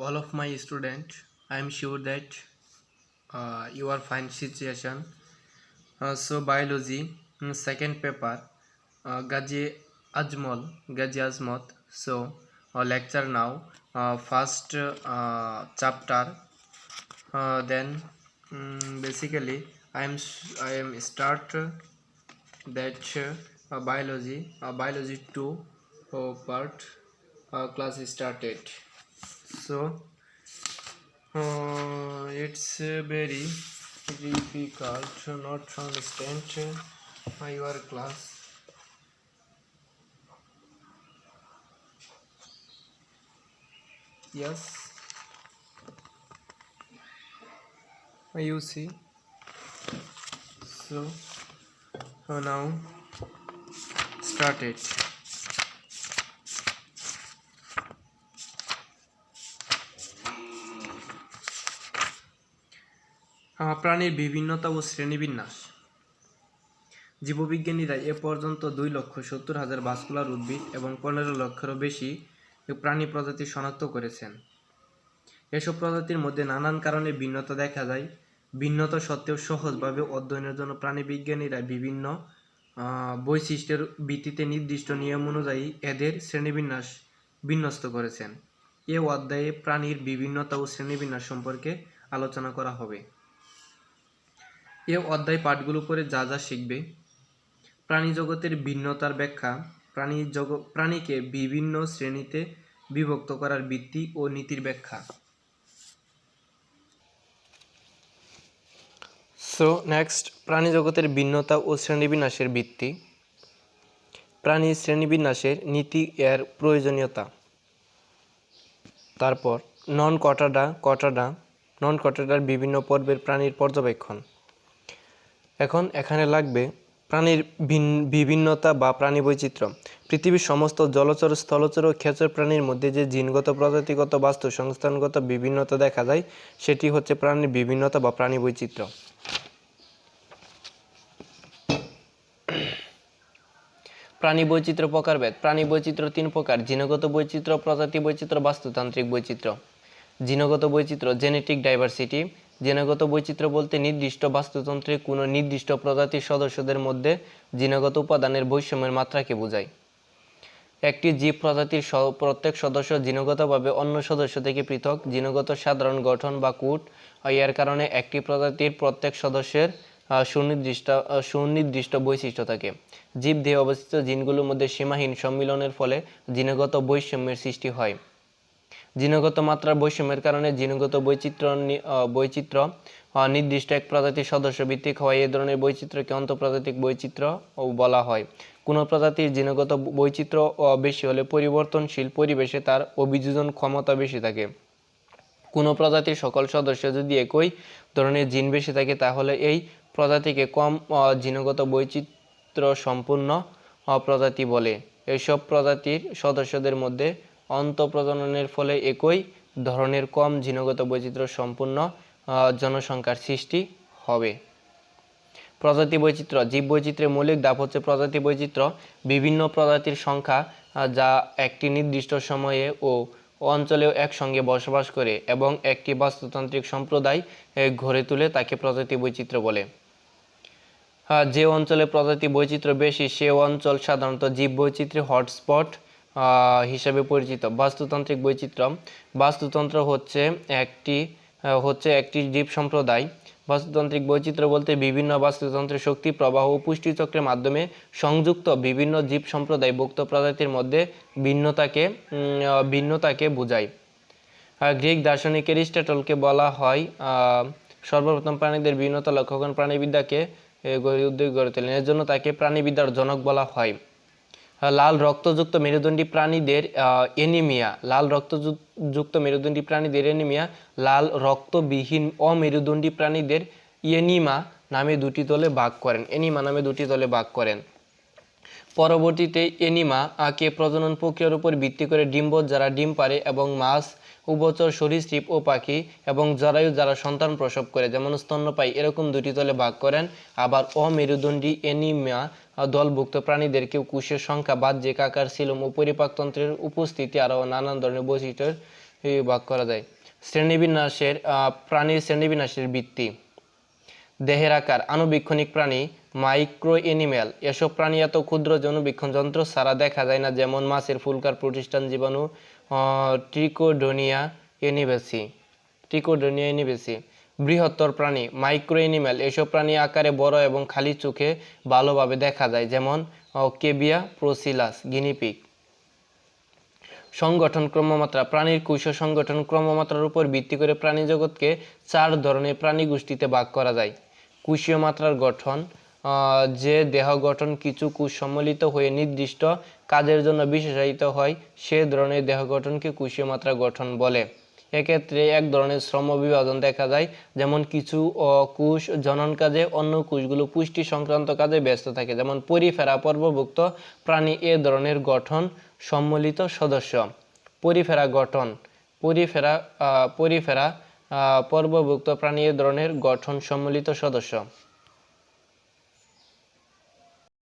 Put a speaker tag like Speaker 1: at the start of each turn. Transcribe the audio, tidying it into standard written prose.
Speaker 1: all of my students. I am sure that you are fine situation. So biology, second paper, Gaji Gaji Azmat. So lecture now, first chapter. Then basically I am start that biology 2 part class started. So it's very difficult to not understand your class. Yes, you see. So now started. প্রাণীর বিভিন্নতা ও শ্রেণীবিন্যাস। জীববিজ্ঞানীরা এ পর্যন্ত 2,70,000 vascular উদ্ভিদ এবং 15 লক্ষেরও বেশি প্রাণী প্রজাতি শনাক্ত করেছেন। এসব প্রজাতির মধ্যে নানান কারণে ভিন্নতা দেখা যায়। ভিন্নতা সত্ত্বেও সহজভাবে অধ্যয়নের জন্য প্রাণীবিজ্ঞানীরা বিভিন্ন বৈশিষ্ট্যের ভিত্তিতে নির্দিষ্ট নিয়ম অনুযায়ী এদের শ্রেণীবিন্যাস বিন্যস্ত করেছেন। এ অধ্যায়ে প্রাণীর বিভিন্নতা ও শ্রেণীবিন্যাস সম্পর্কে আলোচনা করা হবে। এ অধ্যায় পাঠগুলো পড়ে যা যা শিখবে: প্রাণী জগতের ভিন্নতার ব্যাখ্যা, প্রাণীকে বিভিন্ন শ্রেণীতে বিভক্ত করার ভিত্তি ও নীতির ব্যাখ্যা। সো নেক্সট, প্রাণী জগতের ভিন্নতা ও শ্রেণীবিন্যাসের ভিত্তি, প্রাণী শ্রেণীবিন্যাসের নীতি, এর প্রয়োজনীয়তা। তারপর নন কটাডার বিভিন্ন পর্বের প্রাণীর পর্যবেক্ষণ। এখন এখানে লাগবে প্রাণীর বিভিন্নতা বা প্রাণী বৈচিত্র্য। পৃথিবীর সমস্ত জলচর, স্থলচর ও খেচর প্রাণীর মধ্যে যে জিনগত, প্রজাতিগত, বাস্তু সংস্থানগত বিভিন্নতা দেখা যায় সেটি হচ্ছে প্রাণীর বিভিন্নতা বা প্রাণী বৈচিত্র্য। প্রাণী বৈচিত্র্য প্রকারভেদ। প্রাণী বৈচিত্র্য 3 প্রকার: জিনগত বৈচিত্র্য, প্রজাতি বৈচিত্র্য, বাস্তুতান্ত্রিক বৈচিত্র্য। জিনগত বৈচিত্র্য, জেনেটিক ডাইভার্সিটি। জিনগত বৈচিত্র্য বলতে নির্দিষ্ট বাস্তুতন্ত্রে কোনো নির্দিষ্ট প্রজাতির সদস্যদের মধ্যে জিনগত উপাদানের বৈষম্যের মাত্রাকে বোঝায়। একটি জীব প্রজাতির প্রত্যেক সদস্য জিনগতভাবে অন্য সদস্য থেকে পৃথক। জিনগত সাধারণ গঠন বা কোড, এর কারণে একটি প্রজাতির প্রত্যেক সদস্যের সুনির্দিষ্ট বৈশিষ্ট্য থাকে। জীব দেহে অবস্থিত জিনগুলোর মধ্যে সীমাহীন সম্মিলনের ফলে জিনগত বৈষম্যের সৃষ্টি হয়। জিনগত মাত্রার বৈষম্যের কারণে জিনগত বৈচিত্র্য নির্দিষ্ট এক প্রজাতির সদস্য ভিত্তিক হয়। এ ধরনের বৈচিত্র্যকে আন্তঃপ্রজাতিক বৈচিত্র্য বলা হয়। কোনো প্রজাতির জিনগত বৈচিত্র্য বেশি হলে পরিবর্তনশীল পরিবেশে তার অভিযোজন ক্ষমতা বেশি থাকে। কোনো প্রজাতির সকল সদস্য যদি একই ধরনের জিন বেশি থাকে তাহলে এই প্রজাতিকে কম জিনগত বৈচিত্র্য সম্পূর্ণ প্রজাতি বলে। এইসব প্রজাতির সদস্যদের মধ্যে অন্তঃপ্রজননের ফলে একই ধরনের কম জিনগত বৈচিত্র্য সম্পূর্ণ জনসংখ্যার সৃষ্টি হবে। প্রজাতি বৈচিত্র্য। জীব বৈচিত্র্যের মৌলিক ধাপ হচ্ছে প্রজাতি বৈচিত্র্য। বিভিন্ন প্রজাতির সংখ্যা যা একটি নির্দিষ্ট সময়ে ও অঞ্চলেও একসঙ্গে বসবাস করে এবং একটি বাস্তুতান্ত্রিক সম্প্রদায় গড়ে তোলে তাকে প্রজাতি বৈচিত্র্য বলে। যে অঞ্চলে প্রজাতি বৈচিত্র্য বেশি সে অঞ্চল সাধারণত জীব বৈচিত্র্যের হটস্পট হিসেবে পরিচিত। বাস্তুতান্ত্রিক বৈচিত্র্য। বাস্তুতন্ত্র হচ্ছে একটি জীব সম্প্রদায়। বাস্তুতান্ত্রিক বৈচিত্র্য বলতে বিভিন্ন বাস্তুতন্ত্রের শক্তি প্রবাহ ও পুষ্টিচক্রের মাধ্যমে সংযুক্ত বিভিন্ন জীব সম্প্রদায় ভুক্ত প্রজাতির মধ্যে ভিন্নতাকে বোঝায়। গ্রিক দার্শনিক এরিস্টটলকে বলা হয় সর্বপ্রথম প্রাণীদের ভিন্নতা লক্ষ্য করে প্রাণীবিদ্যাকে গড়ে তোলেন। এর জন্য তাকে প্রাণীবিদ্যার জনক বলা হয়। লাল রক্তযুক্ত মেরুদণ্ডী প্রাণীদের এনিমিয়া। লাল রক্তযুক্ত মেরুদণ্ডী প্রাণীদের এনিমিয়া। লাল রক্তবিহীন অমেরুদণ্ডী প্রাণীদের এনিমা নামে দুটি দলে ভাগ করেন। পরবর্তীতে এনিমা কে প্রজনন প্রক্রিয়ার উপর ভিত্তি করে ডিম্বজ যারা ডিম পাড়ে এবং মাছ, উভচর, সরীসৃপ ও পাখি এবং জরায়ু যারা সন্তান প্রসব করে যেমন স্তন্যপায়ী এরকম দুটি দলে ভাগ করেন। আবার অমেরুদণ্ডী এনিমা দলভুক্ত প্রাণীদেরকেও কোষের সংখ্যা, বাহ্যিক আকার, সিলোম ও পরিপাকতন্ত্রের উপস্থিতি আরও নানান ধরনের বৈশিষ্ট্যের ভাগ করা যায়। প্রাণীর শ্রেণীবিন্যাসের ভিত্তি। দেহের আকার, আণুবীক্ষণিক প্রাণী, মাইক্রো এনিম্যাল। এসব প্রাণী এত ক্ষুদ্র যে অণুবীক্ষণ যন্ত্র ছাড়া দেখা যায় না, যেমন মাছের ফুলকার, প্রোটিস্টান জীবাণু, ট্রিকোডোনিয়া এনিবেসি। বৃহত্তর প্রাণী, মাইক্রো এনিম্যাল। এসব প্রাণী আকারে বড় এবং খালি চোখে ভালোভাবে দেখা যায়, যেমন কেবিয়া, প্রোসিলাস, গিনিপিগ। সংগঠন, ক্রমমাত্রা। প্রাণীর কোষ সংগঠন ক্রমমাত্রার উপর ভিত্তি করে প্রাণী জগৎকে 4 ধরনের প্রাণী গোষ্ঠীতে ভাগ করা যায়। কোষীয় মাত্রার গঠন, যে দেহ গঠন কিছু কোষ সম্মিলিত হয়ে নির্দিষ্ট কাজের জন্য বিশেষায়িত হয়, সে ধরনের দেহ গঠনকে কোষীয় মাত্রা গঠন বলে। এক্ষেত্রে এক ধরনের শ্রম বিভাজন দেখা যায়, যেমন কিছু কোষ জনন কাজে, অন্য কোষগুলো পুষ্টি সংক্রান্ত কাজে ব্যস্ত থাকে, যেমন পরিফেরা পর্বভুক্ত প্রাণী এ ধরনের গঠন সম্মিলিত সদস্য। পরিফেরা গঠন, পরিফেরা পর্বভুক্ত প্রাণী এ ধরনের গঠন সম্মিলিত সদস্য।